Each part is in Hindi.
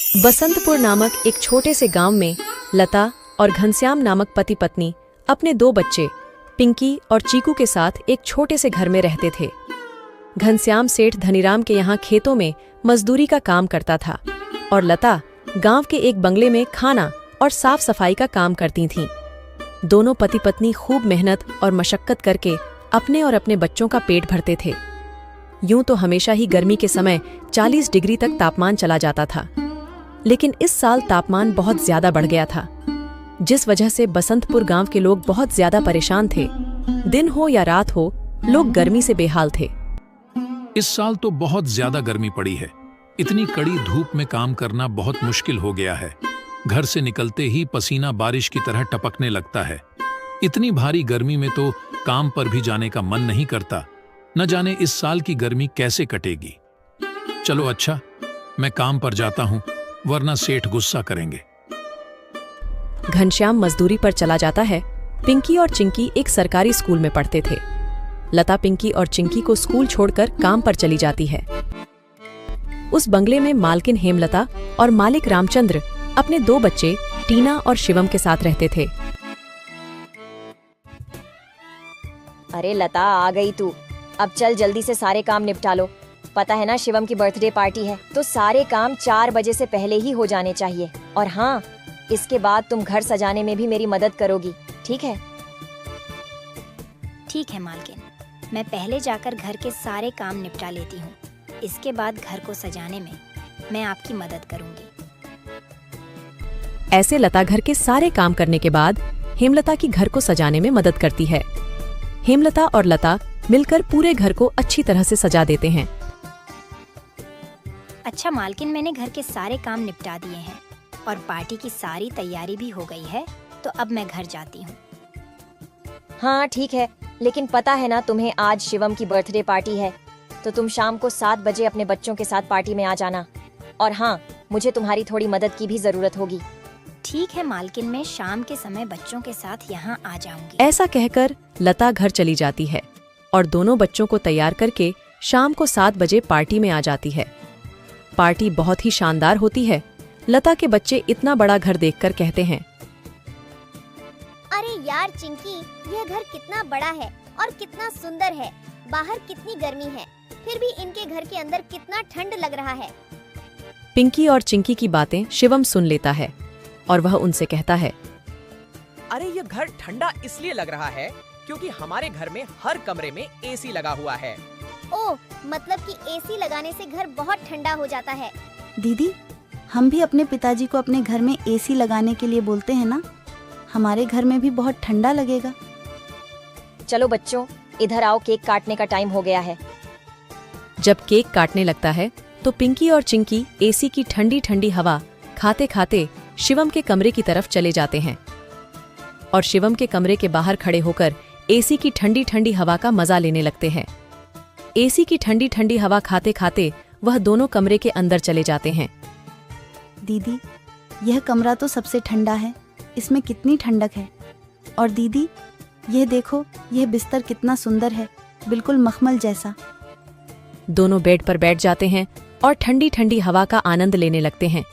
बसंतपुर नामक एक छोटे से गांव में लता और घनश्याम नामक पति पत्नी अपने 2 बच्चे पिंकी और चीकू के साथ एक छोटे से घर में रहते थे। घनश्याम सेठ धनीराम के यहाँ खेतों में मजदूरी का काम करता था और लता गांव के एक बंगले में खाना और साफ सफाई का काम करती थीं। दोनों पति पत्नी खूब मेहनत और मशक्कत करके अपने और अपने बच्चों का पेट भरते थे। यूं तो हमेशा ही गर्मी के समय 40 डिग्री तक तापमान चला जाता था, लेकिन इस साल तापमान बहुत ज्यादा बढ़ गया था, जिस वजह से बसंतपुर गांव के लोग बहुत ज्यादा परेशान थे। दिन हो या रात हो, लोग गर्मी से बेहाल थे। इस साल तो बहुत ज्यादा गर्मी पड़ी है। इतनी कड़ी धूप में काम करना बहुत मुश्किल हो गया है। घर से निकलते ही पसीना बारिश की तरह टपकने लगता है। इतनी भारी गर्मी में तो काम पर भी जाने का मन नहीं करता। न जाने इस साल की गर्मी कैसे कटेगी। चलो अच्छा, मैं काम पर जाता हूँ, वरना सेठ गुस्सा करेंगे। घनश्याम मजदूरी पर चला जाता है। पिंकी और चिंकी एक सरकारी स्कूल में पढ़ते थे। लता पिंकी और चिंकी को स्कूल छोड़कर काम पर चली जाती है। उस बंगले में मालकिन हेमलता और मालिक रामचंद्र अपने 2 बच्चे टीना और शिवम के साथ रहते थे। अरे लता, आ गई तू। अब चल जल्दी से सारे काम निपटा लो। पता है ना, शिवम की बर्थडे पार्टी है, तो सारे काम 4 बजे से पहले ही हो जाने चाहिए। और हाँ, इसके बाद तुम घर सजाने में भी मेरी मदद करोगी, ठीक है? ठीक है मालकिन, मैं पहले जाकर घर के सारे काम निपटा लेती हूँ। इसके बाद घर को सजाने में मैं आपकी मदद करूँगी। ऐसे लता घर के सारे काम करने के बाद हेमलता की घर को सजाने में मदद करती है। हेमलता और लता मिलकर पूरे घर को अच्छी तरह से सजा देते हैं। अच्छा मालकिन, मैंने घर के सारे काम निपटा दिए हैं और पार्टी की सारी तैयारी भी हो गई है, तो अब मैं घर जाती हूँ। हाँ ठीक है, लेकिन पता है ना तुम्हें, आज शिवम की बर्थडे पार्टी है, तो तुम शाम को 7 बजे अपने बच्चों के साथ पार्टी में आ जाना। और हाँ, मुझे तुम्हारी थोड़ी मदद की भी जरूरत होगी। ठीक है मालकिन, मैं शाम के समय बच्चों के साथ यहाँ आ जाऊंगी। ऐसा कहकर लता घर चली जाती है और दोनों बच्चों को तैयार करके शाम को 7 बजे पार्टी में आ जाती है। पार्टी बहुत ही शानदार होती है। लता के बच्चे इतना बड़ा घर देखकर कहते हैं, अरे यार चिंकी, यह घर कितना बड़ा है और कितना सुंदर है। बाहर कितनी गर्मी है, फिर भी इनके घर के अंदर कितना ठंड लग रहा है। पिंकी और चिंकी की बातें शिवम सुन लेता है और वह उनसे कहता है, अरे ये घर ठंडा इसलिए लग रहा है क्योंकि हमारे घर में हर कमरे में एसी लगा हुआ है। ओह, मतलब कि एसी लगाने से घर बहुत ठंडा हो जाता है। दीदी, हम भी अपने पिताजी को अपने घर में एसी लगाने के लिए बोलते हैं ना, हमारे घर में भी बहुत ठंडा लगेगा। चलो बच्चों, इधर आओ, केक काटने का टाइम हो गया है। जब केक काटने लगता है तो पिंकी और चिंकी एसी की ठंडी ठंडी हवा खाते खाते शिवम के कमरे की तरफ चले जाते हैं और शिवम के कमरे के बाहर खड़े होकर एसी की ठंडी ठंडी हवा का मजा लेने लगते हैं। एसी की ठंडी ठंडी हवा खाते खाते वह दोनों कमरे के अंदर चले जाते हैं। दीदी, यह कमरा तो सबसे ठंडा है, इसमें कितनी ठंडक है। और दीदी, यह देखो, यह बिस्तर कितना सुंदर है, बिल्कुल मखमल जैसा। दोनों बेड पर बैठ जाते हैं और ठंडी ठंडी हवा का आनंद लेने लगते हैं।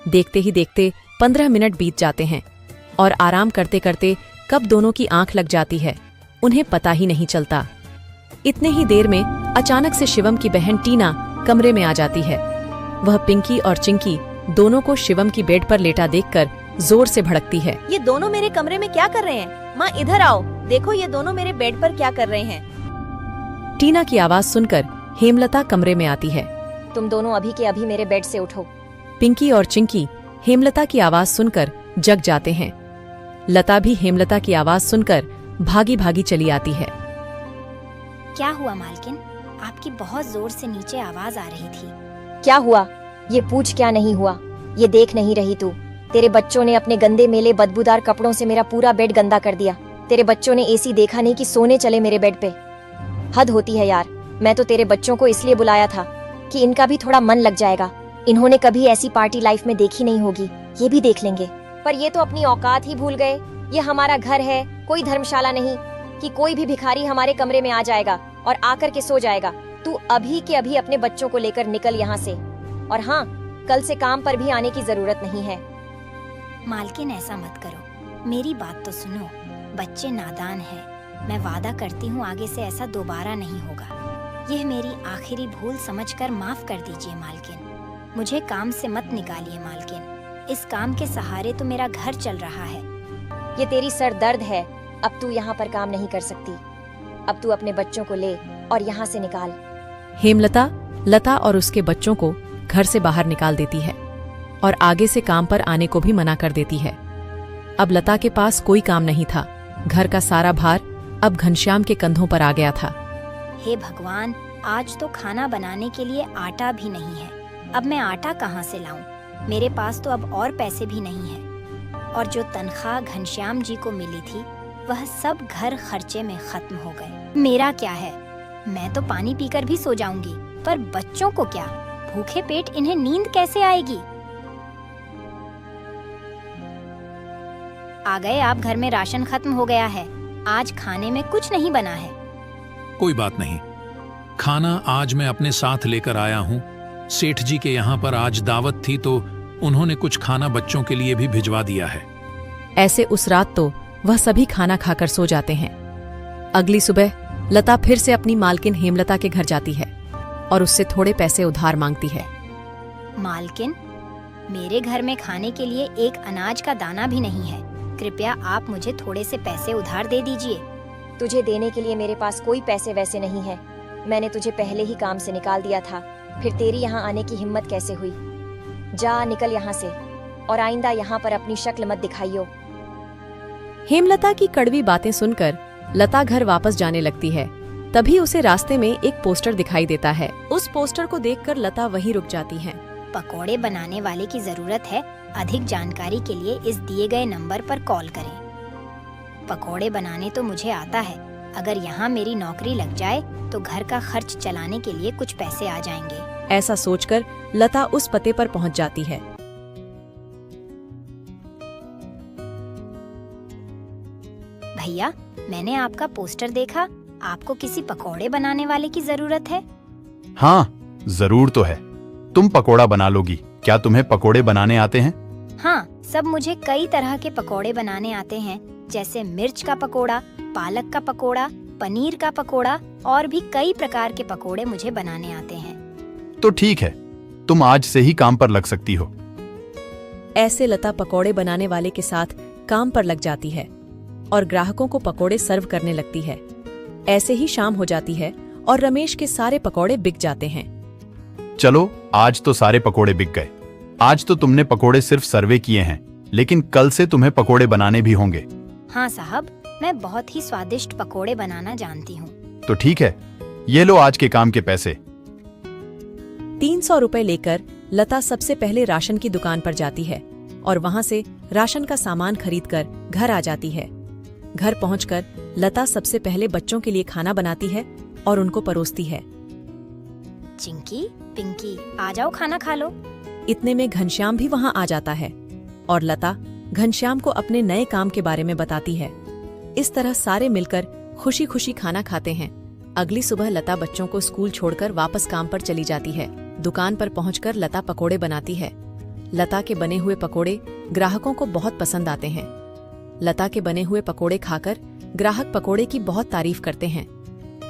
देखते ही देखते 15 मिनट बीत जाते हैं और आराम करते करते कब दोनों की आंख लग जाती है, उन्हें पता ही नहीं चलता। इतने ही देर में अचानक से शिवम की बहन टीना कमरे में आ जाती है। वह पिंकी और चिंकी दोनों को शिवम की बेड पर लेटा देखकर जोर से भड़कती है। ये दोनों मेरे कमरे में क्या कर रहे हैं? माँ इधर आओ, देखो ये दोनों मेरे बेड पर क्या कर रहे हैं। टीना की आवाज सुनकर हेमलता कमरे में आती है। तुम दोनों अभी के अभी मेरे बेड से उठो। पिंकी और चिंकी हेमलता की आवाज सुनकर जग जाते हैं। लता भी हेमलता की आवाज सुनकर भागी भागी चली आती है। क्या हुआ मालकिन? आपकी बहुत जोर से नीचे आवाज आ रही थी। क्या हुआ? ये पूछ, क्या नहीं हुआ? ये देख नहीं रही तू? तेरे बच्चों ने अपने गंदे मेले बदबूदार कपड़ों से मेरा पूरा बेड गंदा कर दिया। तेरे बच्चों ने एसी देखा नहीं कि सोने चले मेरे बेड पे। हद होती है यार। मैं तो तेरे बच्चों को इसलिए बुलाया था कि इनका भी थोड़ा मन लग जाएगा। इन्होंने कभी ऐसी पार्टी लाइफ में देखी नहीं होगी, ये भी देख लेंगे। पर ये तो अपनी औकात ही भूल गए। ये हमारा घर है, कोई धर्मशाला नहीं कि कोई भी भिखारी हमारे कमरे में आ जाएगा और आकर के सो जाएगा। तू अभी के अभी अपने बच्चों को लेकर निकल यहाँ से। और हाँ, कल से काम पर भी आने की जरूरत नहीं है। मालकिन ऐसा मत करो, मेरी बात तो सुनो। बच्चे नादान हैं। मैं वादा करती हूँ आगे से ऐसा दोबारा नहीं होगा। यह मेरी आखिरी भूल समझकर माफ कर दीजिए मालकिन। मुझे काम से मत निकालिए मालकिन। इस काम के सहारे तो मेरा घर चल रहा है। ये तेरी सर दर्द है। अब तू यहाँ पर काम नहीं कर सकती। अब तू अपने बच्चों को ले और यहाँ से निकाल। हेमलता लता और उसके बच्चों को घर से बाहर निकाल देती है और आगे से काम पर आने को भी मना कर देती है। अब लता के पास कोई काम नहीं था। घर का सारा भार अब घनश्याम के कंधों पर आ गया था। हे भगवान, आज तो खाना बनाने के लिए आटा भी नहीं है। अब मैं आटा कहाँ से लाऊं? मेरे पास तो अब और पैसे भी नहीं है। और जो तनख्वाह घनश्याम जी को मिली थी वह सब घर खर्चे में खत्म हो गए। मेरा क्या है? मैं तो पानी पीकर भी सो जाऊंगी, पर बच्चों को क्या? भूखे पेट इन्हें नींद कैसे आएगी? आ गए आप। घर में राशन खत्म हो गया है। आज खाने में कुछ नहीं बना है। कोई बात नहीं, खाना आज मैं अपने साथ लेकर आया हूँ। सेठ जी के यहाँ पर आज दावत थी तो उन्होंने कुछ खाना बच्चों के लिए भी भिजवा दिया है। ऐसे उस रात तो वह सभी खाना खाकर सो जाते हैं। अगली सुबह लता फिर से अपनी मालकिन हेमलता के घर जाती है और उससे थोड़े पैसे उधार मांगती है। मालकिन, मेरे घर में खाने के लिए एक अनाज का दाना भी नहीं है। कृपया आप मुझे थोड़े से पैसे उधार दे दीजिए। तुझे देने के लिए मेरे पास कोई पैसे वैसे नहीं है। मैंने तुझे पहले ही काम से निकाल दिया था, फिर तेरी यहाँ आने की हिम्मत कैसे हुई? जा निकल यहाँ से और आइंदा यहाँ पर अपनी शक्ल मत दिखाइयो। हेमलता की कड़वी बातें सुनकर लता घर वापस जाने लगती है। तभी उसे रास्ते में एक पोस्टर दिखाई देता है। उस पोस्टर को देखकर लता वहीं रुक जाती है। पकोड़े बनाने वाले की जरूरत है। अधिक जानकारी के लिए इस दिए गए नंबर पर कॉल करें। पकोड़े बनाने तो मुझे आता है। अगर यहाँ मेरी नौकरी लग जाए तो घर का खर्च चलाने के लिए कुछ पैसे आ जाएंगे। ऐसा सोचकर लता उस पते पर पहुंच जाती है। भैया, मैंने आपका पोस्टर देखा। आपको किसी पकोड़े बनाने वाले की जरूरत है? हाँ, जरूर तो है। तुम पकोड़ा बना लोगी। क्या तुम्हें पकोड़े बनाने आते हैं? हाँ, सब मुझे कई तरह के पकोड़े बनाने आते हैं, जैसे मिर्च का पकोड़ा, पालक का पकोड़ा, पनीर का पकोड़ा और भी कई प्रकार के पकोड़े मुझे बनाने आते हैं। तो ठीक है, तुम आज से ही काम पर लग सकती हो। ऐसे लता पकोड़े बनाने वाले के साथ काम पर लग जाती है और ग्राहकों को पकोड़े सर्व करने लगती है। ऐसे ही शाम हो जाती है और रमेश के सारे पकोड़े बिक जाते हैं। चलो, आज तो सारे पकोड़े बिक गए। आज तो तुमने पकोड़े सिर्फ सर्वे किए हैं, लेकिन कल से तुम्हें पकोड़े बनाने भी होंगे। हाँ साहब, मैं बहुत ही स्वादिष्ट पकोड़े बनाना जानती हूँ। तो ठीक है, ये लो आज के काम के पैसे। 300 रुपए लेकर लता सबसे पहले राशन की दुकान पर जाती है और वहां से राशन का सामान खरीदकर घर आ जाती है। घर पहुंचकर लता सबसे पहले बच्चों के लिए खाना बनाती है और उनको परोसती है। चिंकी, पिंकी, आ जाओ खाना खा लो। इतने में घनश्याम भी वहां आ जाता है और लता घनश्याम को अपने नए काम के बारे में बताती है। इस तरह सारे मिलकर खुशी खुशी खाना खाते हैं। अगली सुबह लता बच्चों को स्कूल छोड़कर वापस काम पर चली जाती है। दुकान पर पहुंचकर लता पकोड़े बनाती है। लता के बने हुए पकोड़े ग्राहकों को बहुत पसंद आते हैं। लता के बने हुए पकोड़े खाकर ग्राहक पकोड़े की बहुत तारीफ करते हैं।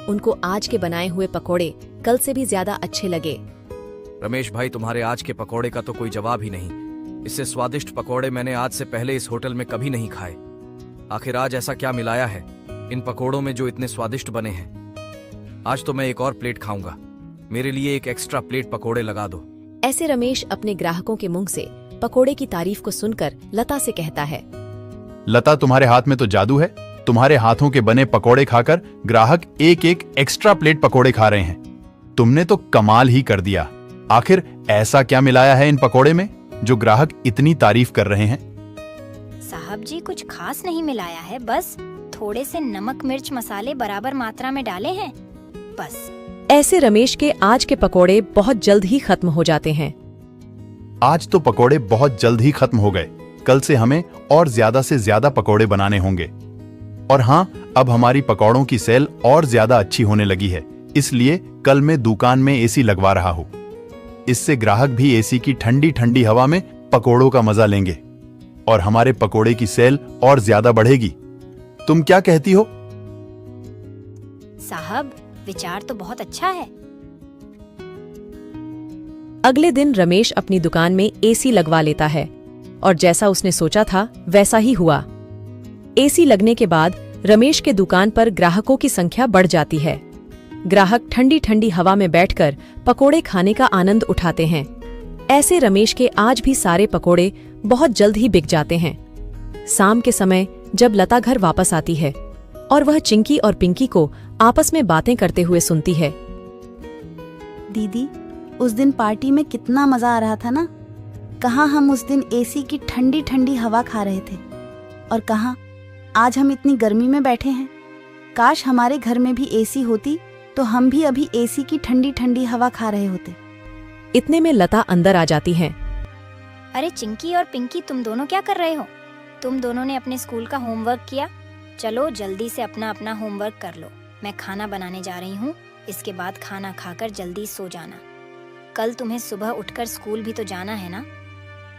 उनको आज के बनाए हुए पकोड़े कल से भी ज्यादा अच्छे लगे। रमेश भाई, तुम्हारे आज के पकोड़े का तो कोई जवाब ही नहीं। इससे स्वादिष्ट पकोड़े मैंने आज से पहले इस होटल में कभी नहीं खाए। आखिर आज ऐसा क्या मिलाया है इन पकोड़ों में जो इतने स्वादिष्ट बने हैं? आज तो मैं एक और प्लेट खाऊंगा। मेरे लिए एक एक्स्ट्रा प्लेट पकोड़े लगा दो। ऐसे रमेश अपने ग्राहकों के मुंह से पकोड़े की तारीफ को सुनकर लता से कहता है, लता, तुम्हारे हाथ में तो जादू है। तुम्हारे हाथों के बने पकोड़े खाकर ग्राहक एक एक एक्स्ट्रा प्लेट पकोड़े खा रहे हैं। तुमने तो कमाल ही कर दिया। आखिर ऐसा क्या मिलाया है इन पकोड़े में जो ग्राहक इतनी तारीफ कर रहे हैं? साहब जी, कुछ खास नहीं मिलाया है, बस थोड़े से नमक मिर्च मसाले बराबर मात्रा में डाले हैं, बस। ऐसे रमेश के आज के पकोड़े बहुत जल्द ही खत्म हो जाते हैं। आज तो पकोड़े बहुत जल्द ही खत्म हो गए। कल से हमें और ज्यादा से ज्यादा पकोड़े बनाने होंगे। और हाँ, अब हमारी पकौड़ों की सेल और ज्यादा अच्छी होने लगी है, इसलिए कल मैं दुकान में एसी लगवा रहा हूँ। इससे ग्राहक भी एसी की ठंडी ठंडी हवा में पकोड़ों का मजा लेंगे और हमारे पकोड़े की सेल और ज्यादा बढ़ेगी। तुम क्या कहती हो? साहब, विचार तो बहुत अच्छा है। अगले दिन रमेश अपनी दुकान में एसी लगवा लेता है और जैसा उसने सोचा था वैसा ही हुआ। एसी लगने के बाद रमेश के दुकान पर ग्राहकों की संख्या बढ़ जाती है। ग्राहक ठंडी ठंडी हवा में बैठकर पकोड़े खाने का आनंद उठाते हैं। ऐसे रमेश के आज भी सारे पकोड़े बहुत जल्द ही बिक जाते हैं। शाम के समय जब लता घर वापस आती है और वह चिंकी और पिंकी को आपस में बातें करते हुए सुनती है। दीदी, उस दिन पार्टी में कितना मजा आ रहा था ना। कहाँ हम उस दिन एसी की ठंडी ठंडी हवा खा रहे थे और कहाँ आज हम इतनी गर्मी में बैठे हैं। काश हमारे घर में भी एसी होती तो हम भी अभी एसी की ठंडी ठंडी हवा खा रहे होते। इतने में लता अंदर आ जाती है। अरे चिंकी और पिंकी, तुम दोनों क्या कर रहे हो? तुम दोनों ने अपने स्कूल का होमवर्क किया? चलो जल्दी से अपना अपना होमवर्क कर लो। मैं खाना बनाने जा रही हूँ। इसके बाद खाना खाकर जल्दी सो जाना। कल तुम्हें सुबह उठकर स्कूल भी तो जाना है ना।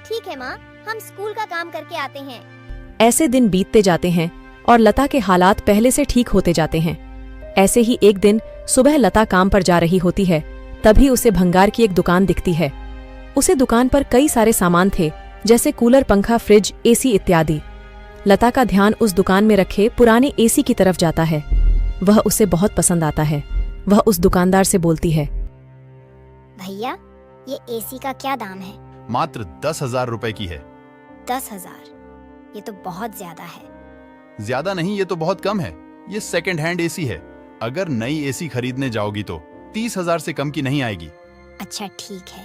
ठीक है माँ, हम स्कूल का काम करके आते हैं। ऐसे दिन बीतते जाते हैं और लता के हालात पहले से ठीक होते जाते हैं। ऐसे ही एक दिन सुबह लता काम पर जा रही होती है, तभी उसे भंगार की एक दुकान दिखती है। उसे दुकान पर कई सारे सामान थे, जैसे कूलर, पंखा, फ्रिज, एसी इत्यादि। लता का ध्यान उस दुकान में रखे पुराने एसी की तरफ जाता है। वह उसे बहुत पसंद आता है। वह उस दुकानदार से बोलती है, भैया, ये एसी का क्या दाम है? मात्र 10,000 रुपए की है। 10,000? ये तो बहुत ज्यादा है। ज्यादा नहीं, ये तो बहुत कम है। ये सेकंड हैंड एसी है। अगर नई एसी खरीदने जाओगी तो 30,000 से कम की नहीं आएगी। अच्छा ठीक है,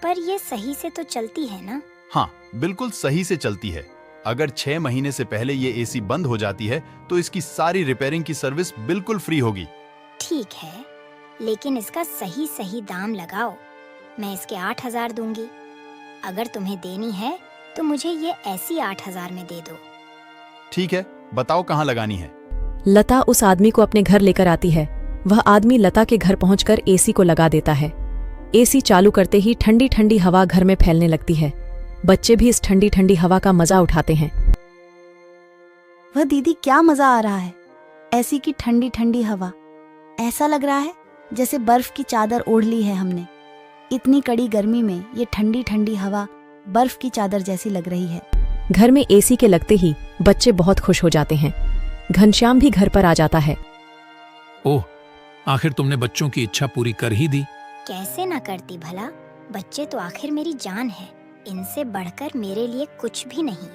पर ये सही से तो चलती है ना? हाँ, बिल्कुल सही से चलती है। अगर 6 महीने से पहले ये एसी बंद हो जाती है तो इसकी सारी रिपेयरिंग की सर्विस बिल्कुल फ्री होगी। ठीक है, लेकिन इसका सही सही दाम लगाओ। मैं इसके 8,000 दूंगी। अगर तुम्हें देनी है तो मुझे ये ऐसी 8,000 में दे दो। ठीक है, बताओ कहाँ लगानी है। लता उस आदमी को अपने घर लेकर आती है। वह आदमी लता के घर पहुंचकर एसी को लगा देता है। एसी चालू करते ही ठंडी ठंडी हवा घर में फैलने लगती है। बच्चे भी इस ठंडी ठंडी हवा का मजा उठाते हैं। वह दीदी, क्या मजा आ रहा है। एसी की ठंडी ठंडी हवा, ऐसा लग रहा है जैसे बर्फ की चादर ओढ़ ली है हमने। इतनी कड़ी गर्मी में ये ठंडी ठंडी हवा बर्फ की चादर जैसी लग रही है। घर में एसी के लगते ही बच्चे बहुत खुश हो जाते हैं। घनश्याम भी घर पर आ जाता है। ओह, आखिर तुमने बच्चों की इच्छा पूरी कर ही दी। कैसे ना करती भला। बच्चे तो आखिर मेरी जान है। इनसे बढ़कर मेरे लिए कुछ भी नहीं।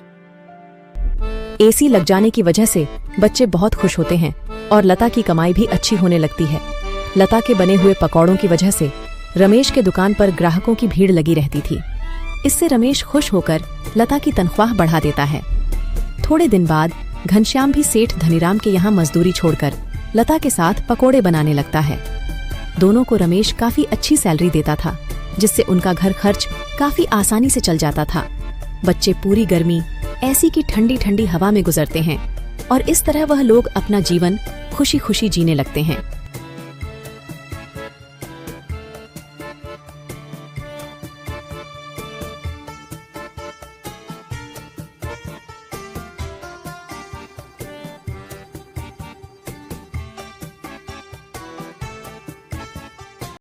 एसी लग जाने की वजह से बच्चे बहुत खुश होते हैं और लता की कमाई भी अच्छी होने लगती है। लता के बने हुए पकौड़ों की वजह से रमेश के दुकान पर ग्राहकों की भीड़ लगी रहती थी। इससे रमेश खुश होकर लता की तनख्वाह बढ़ा देता है। थोड़े दिन बाद घनश्याम भी सेठ धनीराम के यहाँ मजदूरी छोड़कर लता के साथ पकोड़े बनाने लगता है। दोनों को रमेश काफी अच्छी सैलरी देता था, जिससे उनका घर खर्च काफी आसानी से चल जाता था। बच्चे पूरी गर्मी ऐसी की ठंडी ठंडी हवा में गुजरते हैं और इस तरह वह लोग अपना जीवन खुशी खुशी जीने लगते हैं।